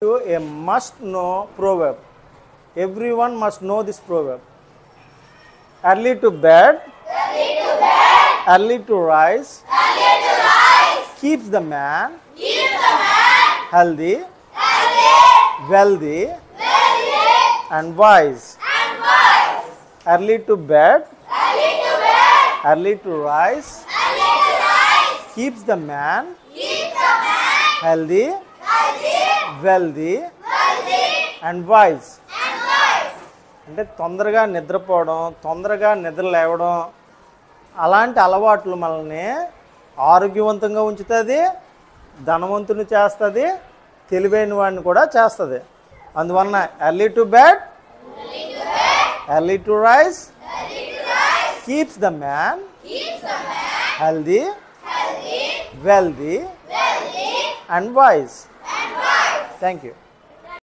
A must know proverb. Everyone must know this proverb. Early to bed, early to rise, keeps the man, healthy, wealthy, and wise. Early to bed, early to rise, keeps the man, healthy, wealthy, and wise. అంటే తొందరగా నిద్రపోవడం, తొందరగా నిద్ర లేవడం, అలాంటి అలవాట్లు మనల్ని ఆరోగ్యవంతంగా ఉంచుతుంది, ధనవంతుని చేస్తుంది, తెలివైన వాడిని కూడా చేస్తుంది. అందువలన early to bed, early to rise, keeps the man healthy, wealthy, and wise. Thank you.